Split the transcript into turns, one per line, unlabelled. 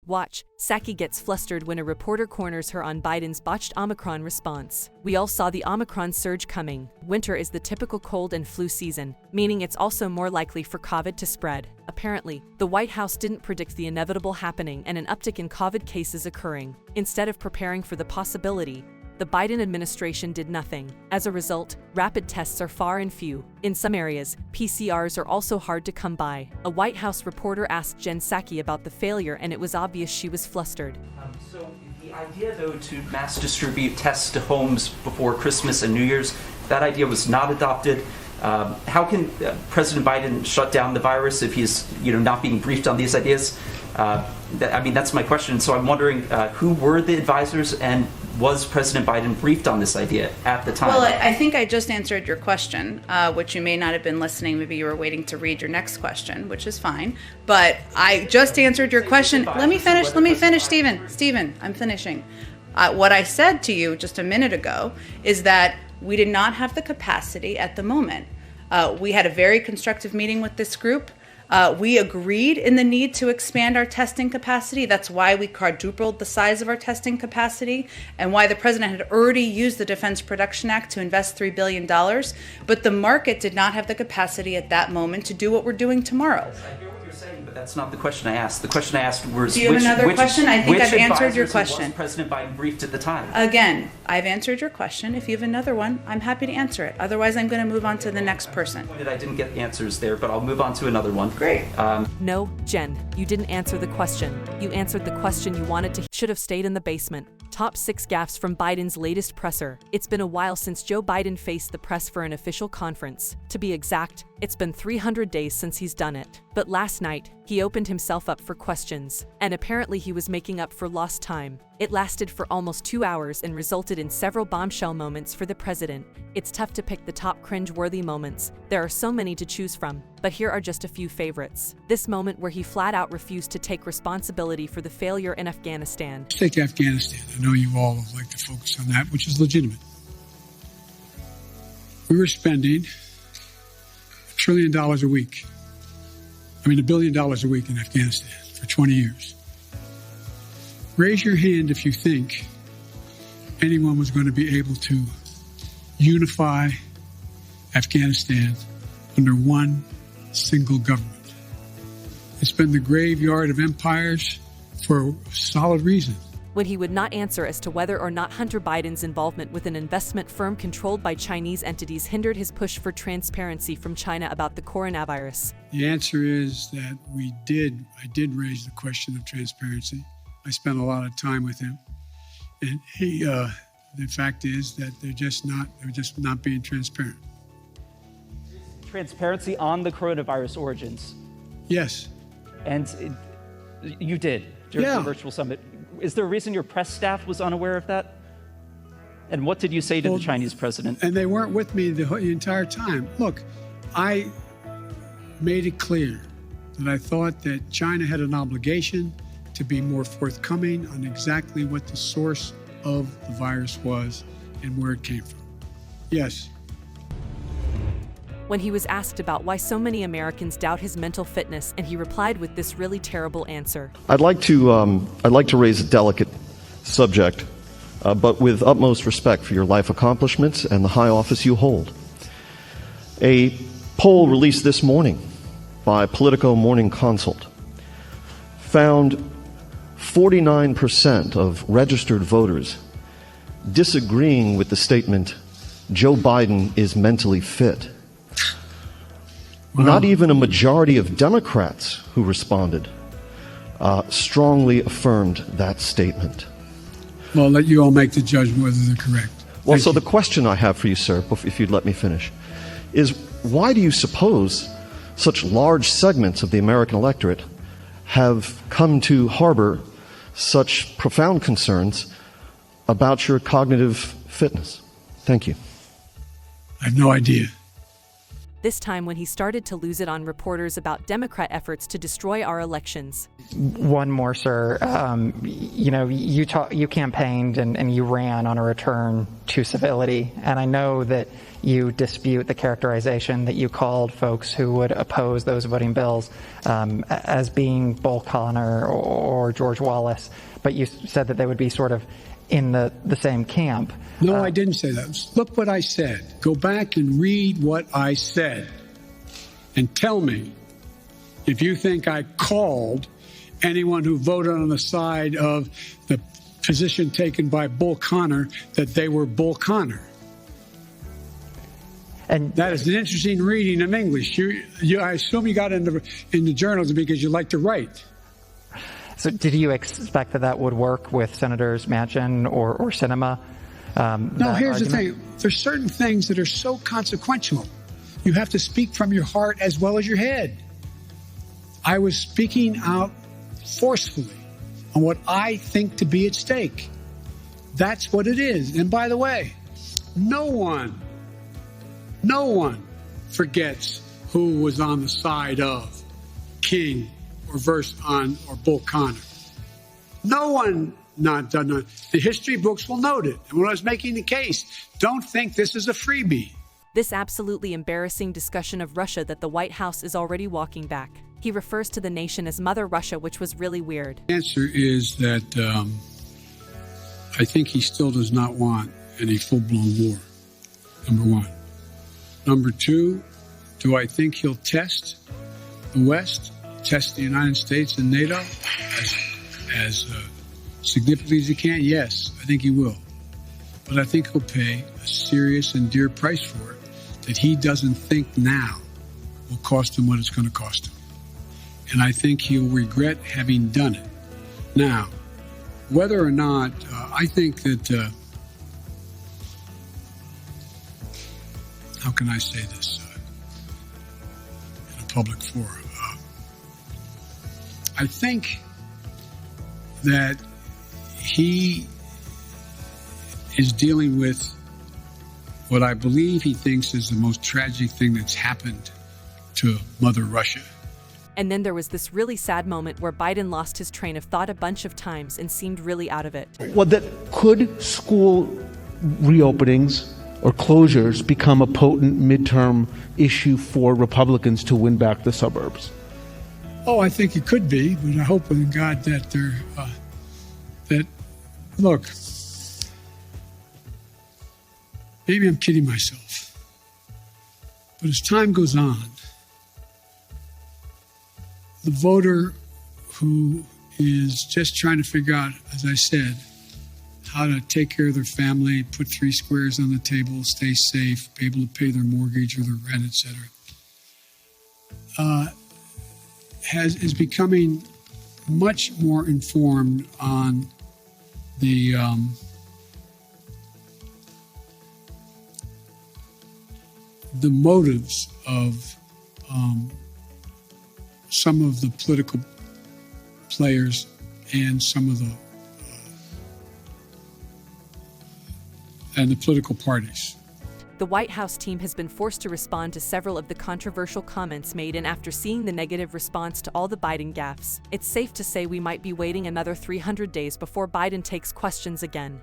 Watch, Psaki gets flustered when a reporter corners her on Biden's botched Omicron response. We all saw the Omicron surge coming. Winter is the typical cold and flu season, meaning it's also more likely for COVID to spread. Apparently, the White House didn't predict the inevitable happening and an uptick in COVID cases occurring. Instead of preparing for the possibility, the Biden administration did nothing. As a result, rapid tests are far and few. In some areas, PCRs are also hard to come by. A White House reporter asked Jen Psaki about the failure, and it was obvious she was flustered.
So the idea, though, to mass distribute tests to homes before Christmas and New Year's, that idea was not adopted. How can President Biden shut down the virus if he's, not being briefed on these ideas? That's my question. So I'm wondering who were the advisors, and was President Biden briefed on this idea at the time?
Well, I think I just answered your question, which you may not have been listening. Maybe you were waiting to read your next question, which is fine. But I just answered your question. Let me finish, Stephen. Stephen, I'm finishing. What I said to you just a minute ago is that we did not have the capacity at the moment. We had a very constructive meeting with this group. We agreed in the need to expand our testing capacity. That's why we quadrupled the size of our testing capacity and why the president had already used the Defense Production Act to invest $3 billion. But the market did not have the capacity at that moment to do what we're doing tomorrow.
I hear what you're saying, but that's not the question I asked. The question I asked was,
do you have another question? I think I've answered your question.
Was President Biden briefed at the time?
Again, I've answered your question. If you have another one, I'm happy to answer it. Otherwise, I'm going to move on to the next person.
I didn't get answers there, but I'll move on to another one.
Great.
No, Jen, you didn't answer the question. You answered the question you wanted to. Should have stayed in the basement. Top 6 gaffes from Biden's latest presser. It's been a while since Joe Biden faced the press for an official conference. To be exact, it's been 300 days since he's done it. But last night, he opened himself up for questions, and apparently he was making up for lost time. It lasted for almost 2 hours and resulted in several bombshell moments for the president. It's tough to pick the top cringe-worthy moments. There are so many to choose from, but here are just a few favorites. This moment where he flat out refused to take responsibility for the failure in Afghanistan.
Take Afghanistan. I know you all would like to focus on that, which is legitimate. We were spending $1 trillion a week. $1 billion a week in Afghanistan for 20 years. Raise your hand if you think anyone was going to be able to unify Afghanistan under one single government. It's been the graveyard of empires for a solid reason.
When he would not answer as to whether or not Hunter Biden's involvement with an investment firm controlled by Chinese entities hindered his push for transparency from China about the coronavirus.
The answer is that I did raise the question of transparency. I spent a lot of time with him. And the fact is that they're just not being transparent.
Transparency on the coronavirus origins.
Yes.
And you did during the virtual summit. Is there a reason your press staff was unaware of that? And what did you say to the Chinese president?
And they weren't with me the entire time. Look, I made it clear that I thought that China had an obligation to be more forthcoming on exactly what the source of the virus was and where it came from. Yes.
When he was asked about why so many Americans doubt his mental fitness, and he replied with this really terrible answer.
I'd like to raise a delicate subject, but with utmost respect for your life accomplishments and the high office you hold. A poll released this morning by Politico Morning Consult found 49% of registered voters disagreeing with the statement, Joe Biden is mentally fit.
Wow.
Not even a majority of Democrats who responded strongly affirmed that statement.
Well, I'll let you all make the judgment whether they're correct.
Well, so the question I have for you, sir, if you'd let me finish, is why do you suppose such large segments of the American electorate have come to harbor such profound concerns about your cognitive fitness? Thank you.
I have no idea.
this time when he started to lose it on reporters about Democrat efforts to destroy our elections.
One more, sir. You campaigned and you ran on a return to civility, and I know that you dispute the characterization that you called folks who would oppose those voting bills as being Bull Connor or George Wallace, but you said that they would be sort of in the same camp.
No, I didn't say that. Look what I said. Go back and read what I said and tell me if you think I called anyone who voted on the side of the position taken by Bull Connor that they were Bull Connor. And that is an interesting reading of English. I assume you got into journalism because you like to write.
So did you expect that would work with Senators Manchin or Sinema?
No, here's the thing. There's certain things that are so consequential. You have to speak from your heart as well as your head. I was speaking out forcefully on what I think to be at stake. That's what it is. And by the way, no one forgets who was on the side of King or Bull Connor. No one not done it. The history books will note it. And when I was making the case, don't think this is a freebie.
This absolutely embarrassing discussion of Russia that the White House is already walking back. He refers to the nation as Mother Russia, which was really weird.
The answer is that I think he still does not want any full-blown war, number one. Number two, do I think he'll test the West, test the United States and NATO as significantly as he can? Yes, I think he will. But I think he'll pay a serious and dear price for it that he doesn't think now will cost him what it's going to cost him. And I think he'll regret having done it. Now, whether or not, I think that, how can I say this in a public forum? I think that he is dealing with what I believe he thinks is the most tragic thing that's happened to Mother Russia.
And then there was this really sad moment where Biden lost his train of thought a bunch of times and seemed really out of it.
Well, could school reopenings or closures become a potent midterm issue for Republicans to win back the suburbs?
Oh, I think it could be, but I hope in God that look, maybe I'm kidding myself, but as time goes on, the voter who is just trying to figure out, as I said, how to take care of their family, put 3 squares on the table, stay safe, be able to pay their mortgage or their rent, etc., is becoming much more informed on the motives of some of the political players and some of the political parties.
The White House team has been forced to respond to several of the controversial comments made, and after seeing the negative response to all the Biden gaffes, it's safe to say we might be waiting another 300 days before Biden takes questions again.